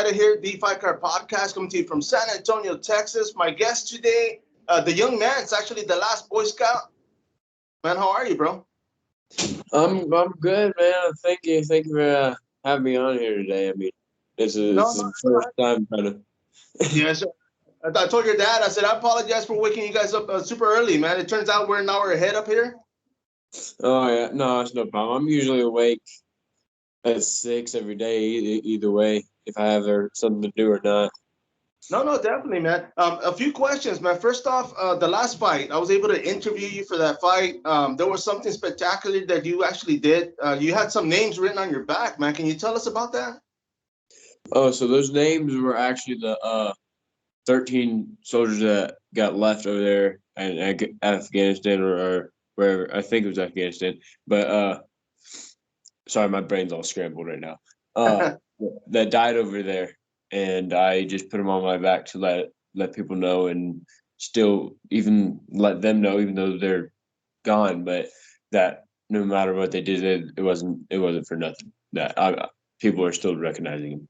excited here. The Fight Card Podcast coming to you from San Antonio, Texas. My guest today, the young man. It's actually the last Boy Scout. Man, how are you, bro? I'm good, man. Thank you for having me on here today. I mean, No, it's no. the first time kind of. Yes, sir. I told your dad. I said I apologize for waking you guys up super early, man. It turns out we're an hour ahead up here. Oh yeah, no, it's no problem. I'm usually awake at 6 every day, either way, if I have something to do or not. No, no, definitely, man. A few questions, man. First off, the last fight, I was able to interview you for that fight. There was something spectacular that you actually did. You had some names written on your back, man. Can you tell us about that? Oh, so those names were actually the 13 soldiers that got left over there in Afghanistan or wherever. I think it was Afghanistan, but sorry, my brain's all scrambled right now. That died over there, and I just put them on my back to let people know, and still even let them know, even though they're gone, but that no matter what they did, it wasn't for nothing. That people are still recognizing them.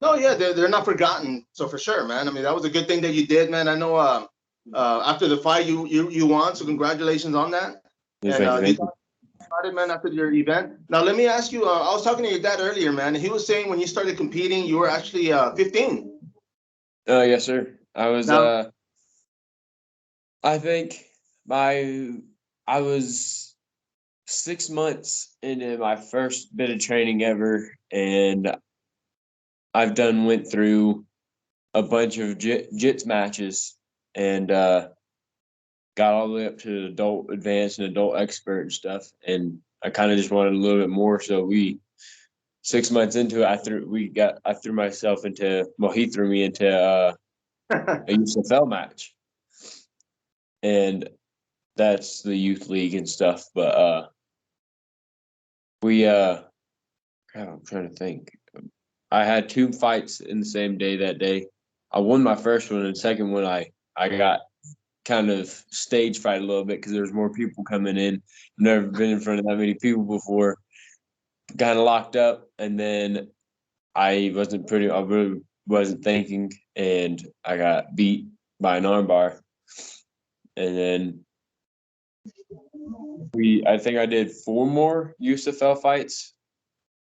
No, yeah, they're not forgotten. So for sure, man. I mean, that was a good thing that you did, man. I know. After the fight, you won, so congratulations on that. Yeah, And thank you, you thank you. talked about it, man, after your event. Now, let me ask you. I was talking to your dad earlier, man. He was saying when you started competing, you were actually 15. Yes, sir. I was. Now, I think my I was 6 months into my first bit of training ever, and went through a bunch of jits matches, and got all the way up to adult advanced and adult expert and stuff. And I kind of just wanted a little bit more, so we 6 months into it, I threw myself into he threw me into a USFL match, and that's the youth league and stuff. But we I'm trying to think. I had two fights in the same day that day. I won my first one, and the second one I got kind of stage fright a little bit because there was more people coming in. Never been in front of that many people before. Kind of locked up, and then I really wasn't thinking, and I got beat by an armbar. And then I think I did four more USFL fights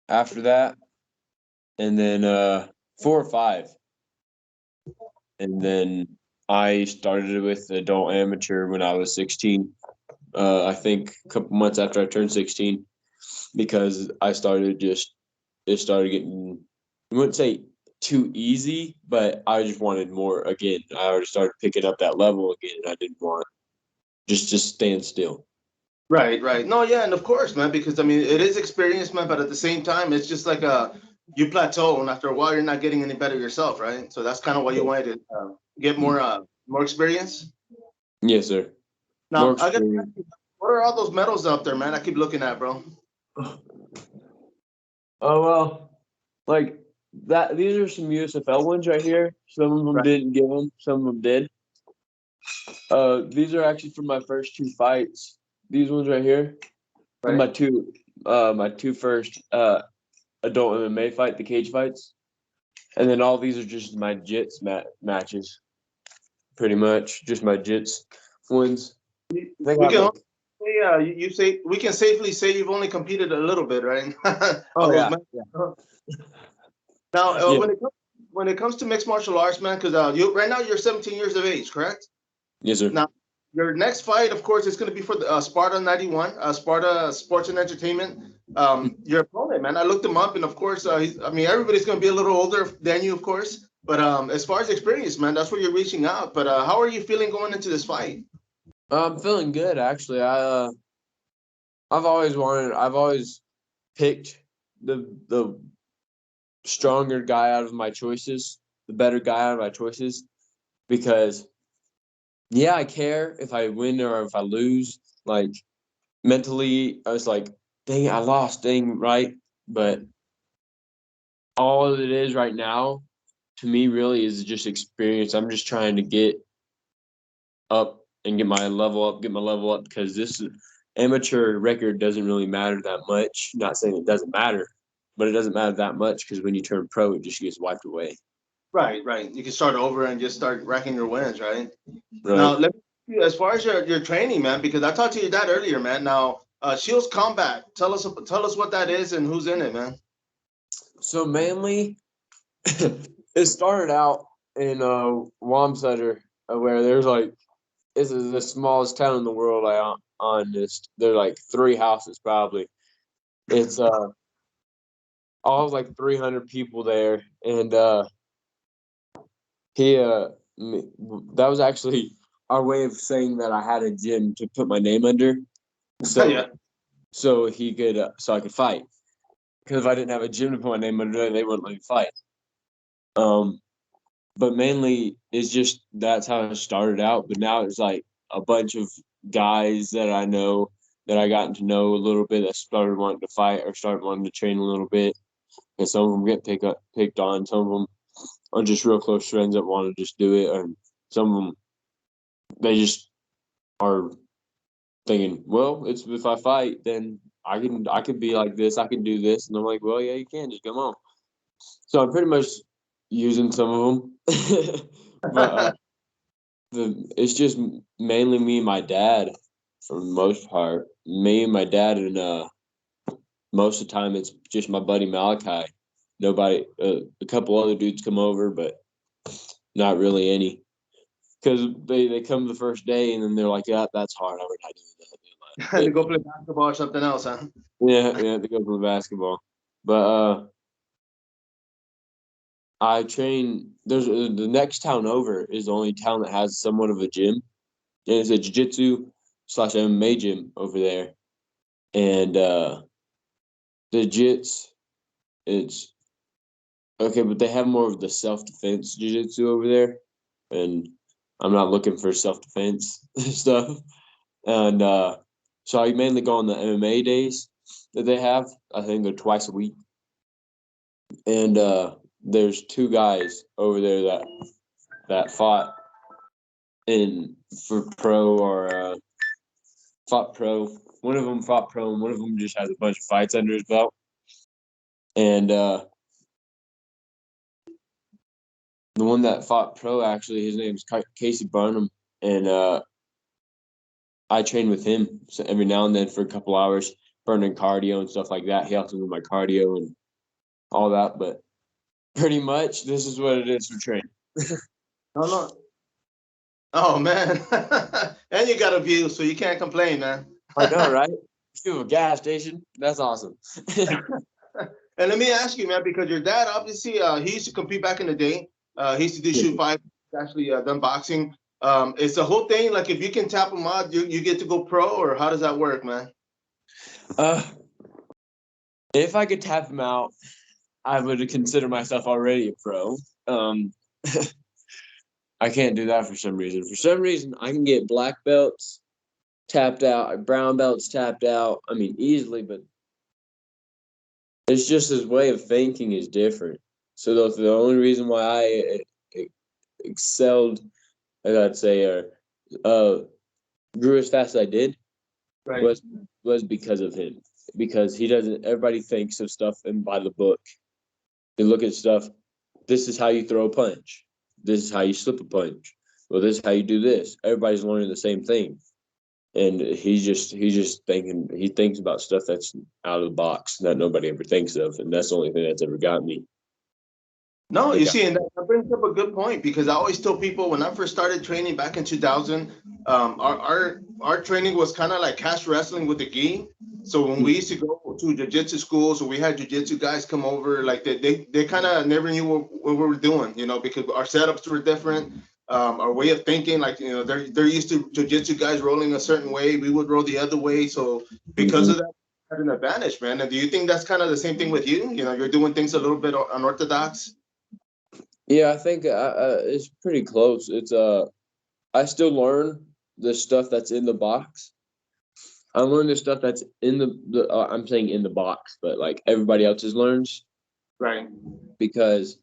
after that, and then four or five, and then I started with adult amateur when I was 16. I think a couple months after I turned 16, because it started getting, I wouldn't say too easy, but I just wanted more again. I already started picking up that level again, and I didn't want just stand still. right, right. No, yeah, and of course, man, because I mean, it is experience, man, but at the same time, it's just like you plateau, and after a while, you're not getting any better yourself, right? So that's kind of why you wanted to get more experience. Yes, sir. More Now, I got experience. what are all those medals up there, man? I keep looking at, bro. Oh well, like that. These are some USFL ones right here. Some of them Right, didn't give them. Some of them did. These are actually from my first two fights. These ones right here, from right. my two first adult MMA fight, the cage fights, and then all these are just my jits matches, pretty much just my jits ones. I think I We have can like, only say, you say we can safely say you've only competed a little bit, right? All oh those yeah, medals. yeah, Now, yeah, when it comes to mixed martial arts, man, because you right now you're 17 years of age, correct? yes sir. Now, your next fight, of course, is going to be for the Sparta 91, Sparta Sports and Entertainment. Your opponent, man, I looked him up, and of course, I mean, everybody's going to be a little older than you, of course. But as far as experience, man, that's where you're reaching out. But how are you feeling going into this fight? I'm feeling good actually. I've always picked the stronger guy out of my choices, the better guy out of my choices, because yeah, I care if I win or if I lose. Like mentally, I was like, dang, I lost, dang, right? But all it is right now to me really is just experience. I'm just trying to get up and get my level up, because this amateur record doesn't really matter that much. Not saying it doesn't matter, but it doesn't matter that much because when you turn pro, it just gets wiped away. Right. You can start over and just start racking your wins, right? Right. Now, let me, as far as your training, man, because I talked to your dad earlier, man. Now, Shields Combat, tell us what that is and who's in it, man. So mainly, it started out in Wamsutter, where there's like this is the smallest town in the world. Honest, there's like 3 houses probably. It's all like 300 people there, and he that was actually our way of saying that I had a gym to put my name under, so Yeah. so he could so I could fight. Because if I didn't have a gym to put my name under, they wouldn't let me fight. But mainly it's just that's how it started out. But now it's like a bunch of guys that I know that I gotten to know a little bit that started wanting to fight or started wanting to train a little bit. And some of them get picked on. Some of them are just real close friends that want to just do it, and some of them they just are thinking, well, it's if I fight, then I can be like this, I can do this, and I'm like, well, yeah, you can just come on. So I'm pretty much using some of them, but it's just mainly me and my dad for the most part. Me and my dad, and most of the time it's just my buddy Malachi. Nobody, a couple other dudes come over, but not really any. Because they come the first day and then they're like, yeah, that's hard. I would not do To that. go play basketball or something else, huh? Yeah, they go play basketball. But I train. There's the next town over is the only town that has somewhat of a gym, and it's a jiu-jitsu slash MMA gym over there. And the jits, it's okay, but they have more of the self-defense jiu-jitsu over there, and I'm not looking for self-defense stuff. And so I mainly go on the MMA days that they have. I think they're twice a week. And there's 2 guys over there that fought in for pro or fought pro. One of them fought pro, and one of them just has a bunch of fights under his belt. And the one that fought pro, actually, his name's Casey Barnum, and I train with him every now and then for a couple hours, burning cardio and stuff like that. He helps me with my cardio and all that, but pretty much this is what it is for training. No, no. Oh man, and you got a view, so you can't complain, man. I know, right? You have a gas station. That's awesome. And let me ask you, man, because your dad obviously he used to compete back in the day. He used to do shoot fight, actually done boxing. Is the whole thing like if you can tap him out, you get to go pro, or how does that work, man? Uh, if I could tap him out, I would consider myself already a pro. Um, I can't do that for some reason. For some reason, I can get black belts tapped out, brown belts tapped out. I mean, easily, but it's just his way of thinking is different. So the only reason why I excelled, I'd say, or grew as fast as I did Right. was because of him. Because he doesn't. Everybody thinks of stuff and by the book. They look at stuff. This is how you throw a punch. This is how you slip a punch. Well, this is how you do this. Everybody's learning the same thing, and he's just thinking. He thinks about stuff that's out of the box that nobody ever thinks of, and that's the only thing that's ever got me. No, They you got, see, and that brings up a good point because I always tell people when I first started training back in 2000, our training was kind of like cash wrestling with the gi. So when we used to go to jiu-jitsu schools, or we had jiu-jitsu guys come over, like they kind of never knew what we were doing, because our setups were different, our way of thinking, like they're used to jiu-jitsu guys rolling a certain way, we would roll the other way. So because of that, we had an advantage, man. And do you think that's kind of the same thing with you? You're doing things a little bit unorthodox. yeah, I think it's pretty close. It's I still learn the stuff that's in the box. I learn the stuff that's in the I'm saying in the box, but like everybody else's learns Right. because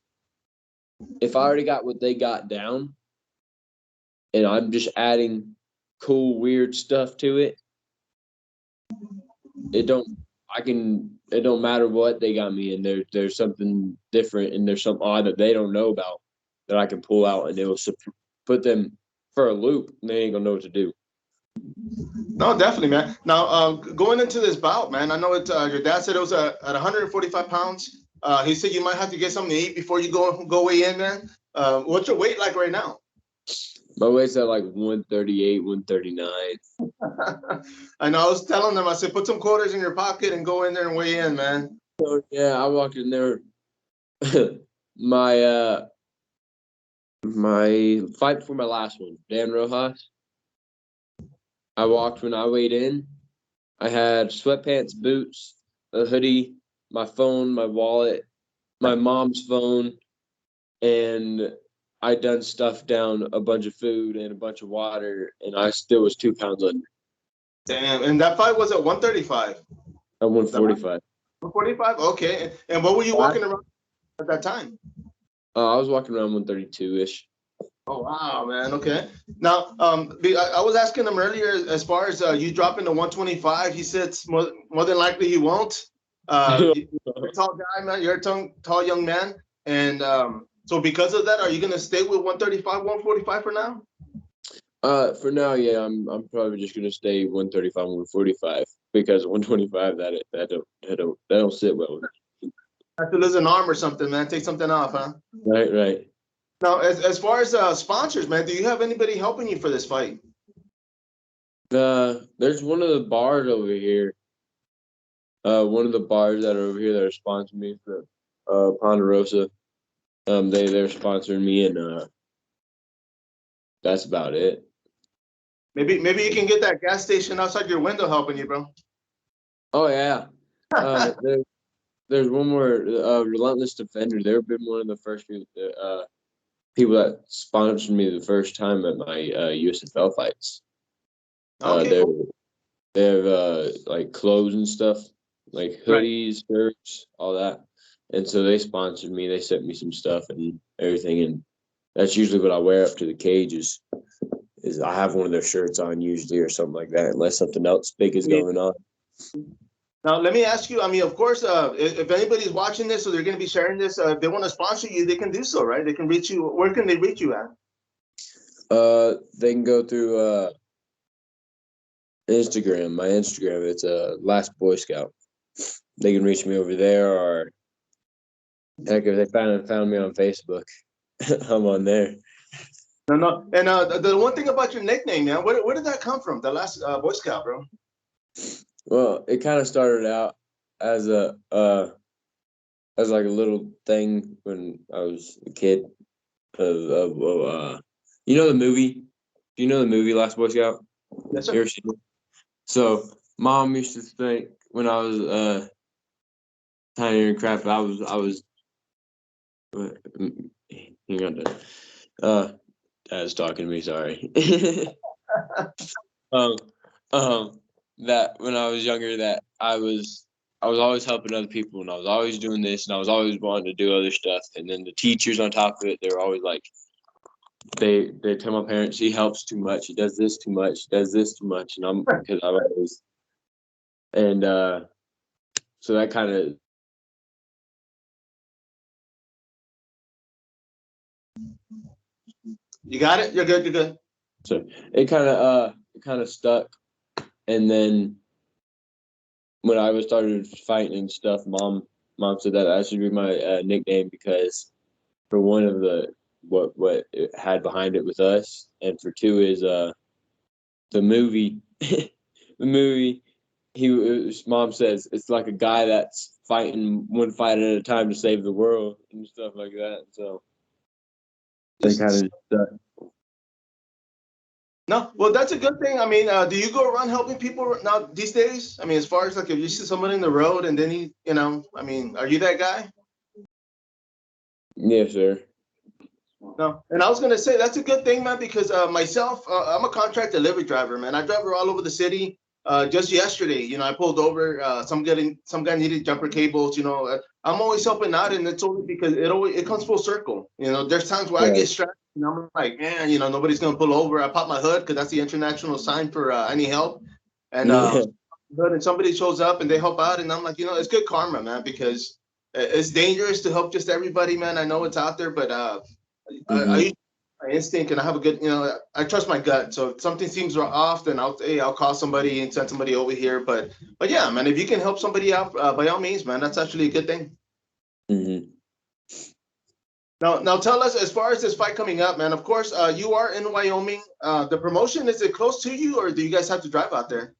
if I already got what they got down and I'm just adding cool weird stuff to it, it don't it don't matter what they got me in, there's something different and there's something odd that they don't know about that I can pull out and it will put them for a loop and they ain't gonna know what to do. No, definitely, man. Now, going into this bout, man, I know it. Your dad said it was at 145 pounds. He said you might have to get something to eat before you go weigh in, man. What's your weight like right now? My weight's at like 138, 139. I know. I was telling them, I said, put some quarters in your pocket and go in there and weigh in, man. So yeah, I walked in there. my fight before my last one, Dan Rojas. I walked when I weighed in. I had sweatpants, boots, a hoodie, my phone, my wallet, my mom's phone, and I done stuffed down a bunch of food and a bunch of water, and I still was 2 pounds under. Damn. And that fight was at 135. At 145. 145? Okay. And what were you walking around at that time? I was walking around 132-ish. Oh, wow, man. Okay. Now, I was asking him earlier as far as you dropping to 125. He said more than likely you won't. You're a tall guy, man. You're a tall young man. And so because of that, are you going to stay with 135, 145 for now? For now, yeah, I'm probably just gonna stay 135, 145 because 125 that don't sit well with me. Have to lose an arm or something, man. Take something off, huh? Right. Now, as far as sponsors, man, do you have anybody helping you for this fight? There's one of the bars over here. One of the bars that are over here that are sponsoring me for Ponderosa. They're sponsoring me and that's about it. Maybe you can get that gas station outside your window helping you, bro. Oh yeah. There's one more Relentless Defender. They've been one of the first people that sponsored me the first time at my USFL fights. Okay. They have like clothes and stuff, like hoodies, shirts, all that. And so they sponsored me. They sent me some stuff and everything, and that's usually what I wear up to the cage is I have one of their shirts on usually or something like that, unless something else big is going on. Now, let me ask you, I mean, of course, if anybody's watching this or they're going to be sharing this, if they want to sponsor you, they can do so, right? They can reach you. Where can they reach you at? They can go through Instagram. My Instagram, it's Last Boy Scout. They can reach me over there, or heck, if they found me on Facebook, I'm on there. No. And the one thing about your nickname, man, where did that come from? The Last Boy Scout, bro. Well, it kind of started out as as like a little thing when I was a kid. You know the movie? Do you know the movie Last Boy Scout? Yes, sir. You ever seen it? So mom used to think when I was tiny and crap, I was hang on. Dad's talking to me, sorry. That when I was younger that I was always helping other people and I was always doing this and I was always wanting to do other stuff. And then the teachers on top of it, they were always like, they tell my parents he helps too much, he does this too much, he does this too much, and I'm because I always and so that kind of You got it? You're good. So it kind of stuck, and then when I was started fighting and stuff, mom said that should be my nickname because for one of the what it had behind it with us, and for two is the movie mom says it's like a guy that's fighting one fight at a time to save the world and stuff like that. So they kind of No, well, that's a good thing. I mean, do you go around helping people now these days? I mean, as far as like if you see someone in the road and then I mean, are you that guy? Yes, sir. No, and I was gonna say that's a good thing, man, because myself, I'm a contract delivery driver, man. I drive all over the city. Just yesterday, I pulled over. Some guy needed jumper cables. I'm always helping out, and it's only because it comes full circle. There's times where I get stressed, and I'm like, man, nobody's gonna pull over. I pop my hood because that's the international sign for I need help, and good and somebody shows up and they help out, and I'm like, it's good karma, man, because it's dangerous to help just everybody, man. I know it's out there, but I Mm-hmm. use my instinct, and I have a good, I trust my gut. So if something seems off, then I'll call somebody and send somebody over here. But yeah, man, if you can help somebody out, by all means, man, that's actually a good thing. Mm-hmm. Now tell us, as far as this fight coming up, man. Of course, you are in Wyoming. The promotion, is it close to you, or do you guys have to drive out there?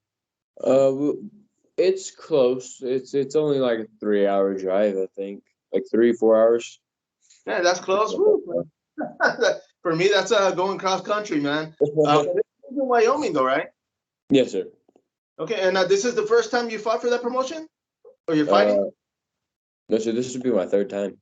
It's close. It's only like a 3 hour drive, I think, like 3 4 hours. Yeah, that's close. Woo. For me, that's going cross country, man. But it's in Wyoming, though, right? Yes, sir. Okay, and this is the first time you fought for that promotion, or you're fighting? Uh, no, sir. This would be my third time.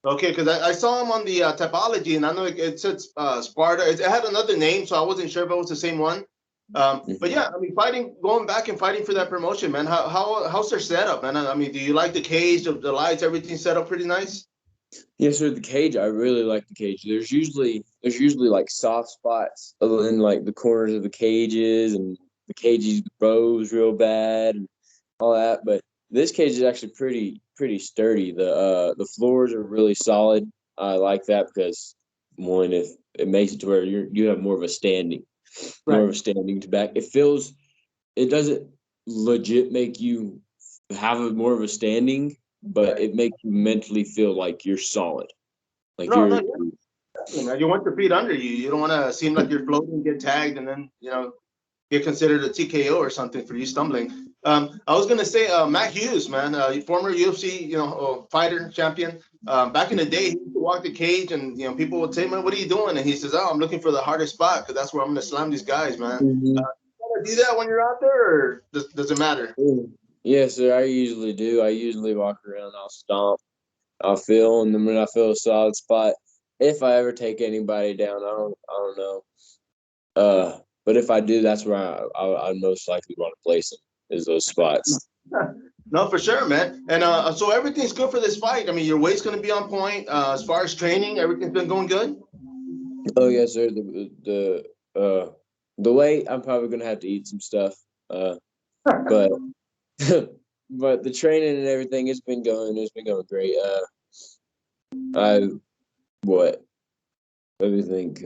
Okay, because I saw him on the typology, and I know it said Sparta. It had another name, so I wasn't sure if it was the same one. But Mhm. yeah, I mean, going back and fighting for that promotion, man. How's their setup, man? I mean, do you like the cage, the lights, everything set up pretty nice? Yes, sir. The cage. I really like the cage. There's usually like soft spots in like the corners of the cages, and the cages froze real bad and all that. But this cage is actually pretty sturdy. The floors are really solid. I like that because one, if it makes it to where you have more Right. of a standing to back. It doesn't legit make you have more of a standing, but it makes you mentally feel like you're solid. Like No, no, you're yeah, definitely, man. You want your feet under you. You don't want to seem like you're floating, get tagged, and then get considered a TKO or something for you stumbling. I was gonna say, Matt Hughes, man, former UFC, fighter champion. Back in the day, he used to walk the cage, and people would say, "Man, what are you doing?" And he says, "Oh, I'm looking for the hardest spot because that's where I'm gonna slam these guys, man." Mhm. You gotta do that when you're out there, or does it matter? Yes, sir. I usually do. I usually walk around, I'll stomp, I'll feel, and then when I feel a solid spot, if I ever take anybody down, I don't know. But if I do, that's where I most likely want to place them, is those spots. No, for sure, man. And so everything's good for this fight. I mean, your weight's gonna be on point. As far as training, everything's been going good. Oh yes, sir. The way I'm probably gonna have to eat some stuff. But but the training and everything has been going. It's been going great. I what? Let me think.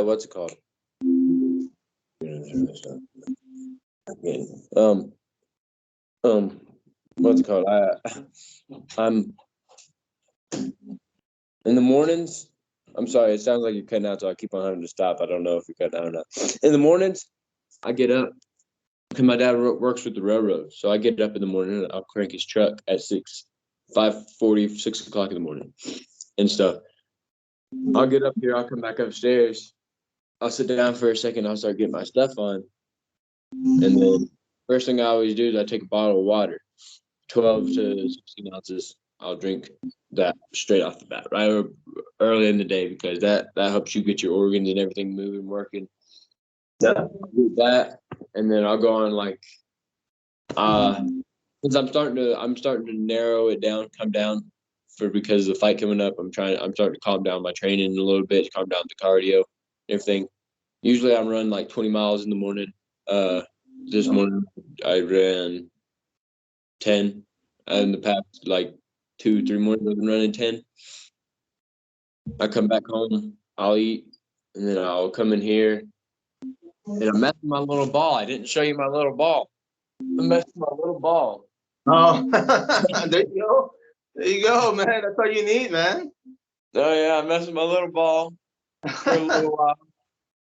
What's it called? Um, what's it called? I'm in the mornings. I'm sorry. It sounds like you're cutting out, so I keep on having to stop. I don't know if you're cutting out or not. In the mornings, I get up because my dad works with the railroad, so I get up in the morning and I'll crank his truck at 5:40, 6 o'clock in the morning, and stuff. I'll get up here. I'll come back upstairs. I'll sit down for a second. I'll start getting my stuff on, and then first thing I always do is I take a bottle of water, 12 to 16 ounces. I'll drink that straight off the bat, right early in the day, because that helps you get your organs and everything moving, working. Yeah. I'll do that, and then I'll go on like since I'm starting to narrow it down, come down because of the fight coming up. I'm starting to calm down my training a little bit, calm down the cardio, everything. Usually I run like 20 miles in the morning. Uh, this morning I ran 10. In the past like 2 3 mornings I've been running 10. I come back home, I'll eat, and then I'll come in here and I'm messing my little ball. I didn't show you my little ball. I'm messing my little ball. Oh, there you go. There you go, man. That's all you need, man. Oh yeah, I'm messing my little ball for a little while.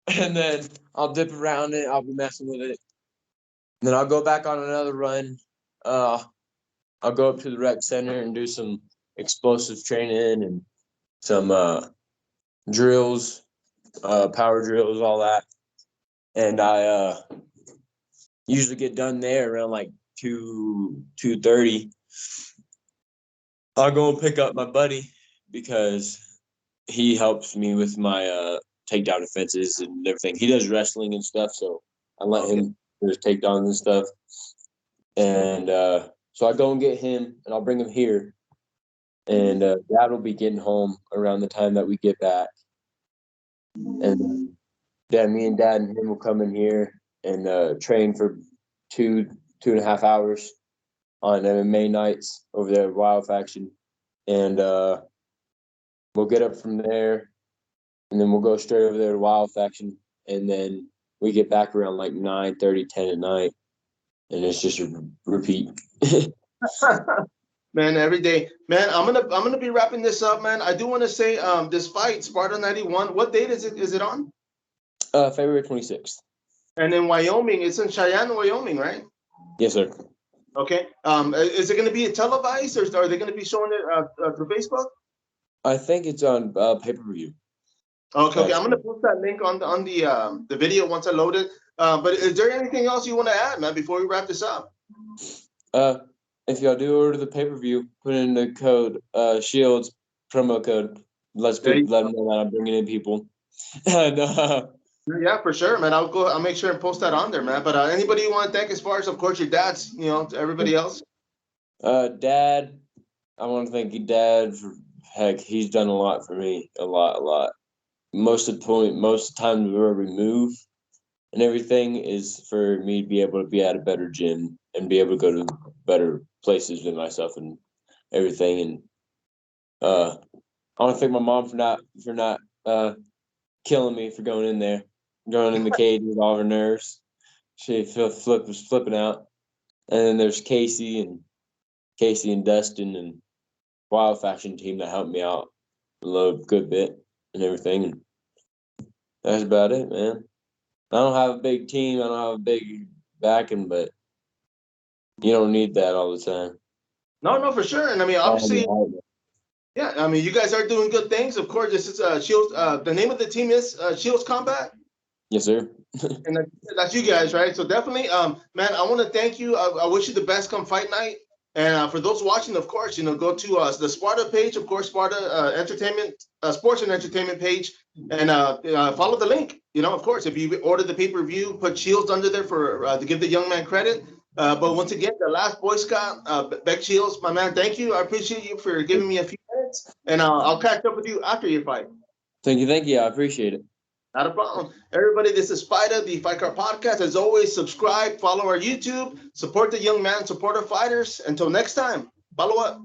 And then I'll dip around it, I'll be messing with it. And then I'll go back on another run. Uh I'll go up to the rec center and do some explosive training and some drills, power drills, all that. And I usually get done there around like 2:30. I'll go and pick up my buddy because he helps me with my takedown defenses and everything. He does wrestling and stuff, so I let him do his takedowns and stuff. And so I go and get him, and I'll bring him here. And Dad will be getting home around the time that we get back. and me and Dad and him will come in here and train for 2.5 hours on MMA nights over there at Wild Faction, and we'll get up from there, and then we'll go straight over there to Wild Faction, and then we get back around like 9:30, 10 at night, and it's just a repeat. Man, every day. Man, I'm gonna be wrapping this up, man. I do want to say this fight, Sparta 91, what date is it on? February 26th. And in Wyoming, it's in Cheyenne, Wyoming, right? Yes, sir. Okay. Is it going to be televised, or are they going to be showing it through Facebook? I think it's on pay-per-view. Okay, okay. I'm going to post that link on the video once I load it. But is there anything else you want to add, man, before we wrap this up? If y'all do order the pay-per-view, put in the code Shields promo code. Let them know that I'm bringing in people. And, yeah, for sure, man. I'll make sure and post that on there, man. But anybody you want to thank, as far as, of course, your dad's, to everybody else? Dad, I want to thank you, Dad, for heck, he's done a lot for me. A lot. Most of the time where we move and everything is for me to be able to be at a better gym and be able to go to better places with myself and everything. And I want to thank my mom for not killing me for going in the cage with all her nerves. She was flipping out. And then there's Casey and Dustin and Wild Faction team that helped me out a good bit and everything. And that's about it, man. I don't have a big team. I don't have a big backing, but you don't need that all the time. No, for sure. And I mean, obviously, yeah. I mean, you guys are doing good things. Of course, this is Shields. The name of the team is Shields Combat. Yes, sir. And that's you guys, right? So definitely, man, I want to thank you. I wish you the best come fight night. And for those watching, of course, go to the Sparta page, of course, Sparta Entertainment, Sports and Entertainment page, and follow the link. Of course, if you order the pay-per-view, put Shields under there for to give the young man credit. But once again, the last Boy Scout, Beck Shields, my man, thank you. I appreciate you for giving me a few minutes, and I'll catch up with you after your fight. Thank you. I appreciate it. Not a problem. Everybody, this is Spida, the Fight Card Podcast. As always, subscribe, follow our YouTube, support the young man, support our fighters. Until next time, follow up.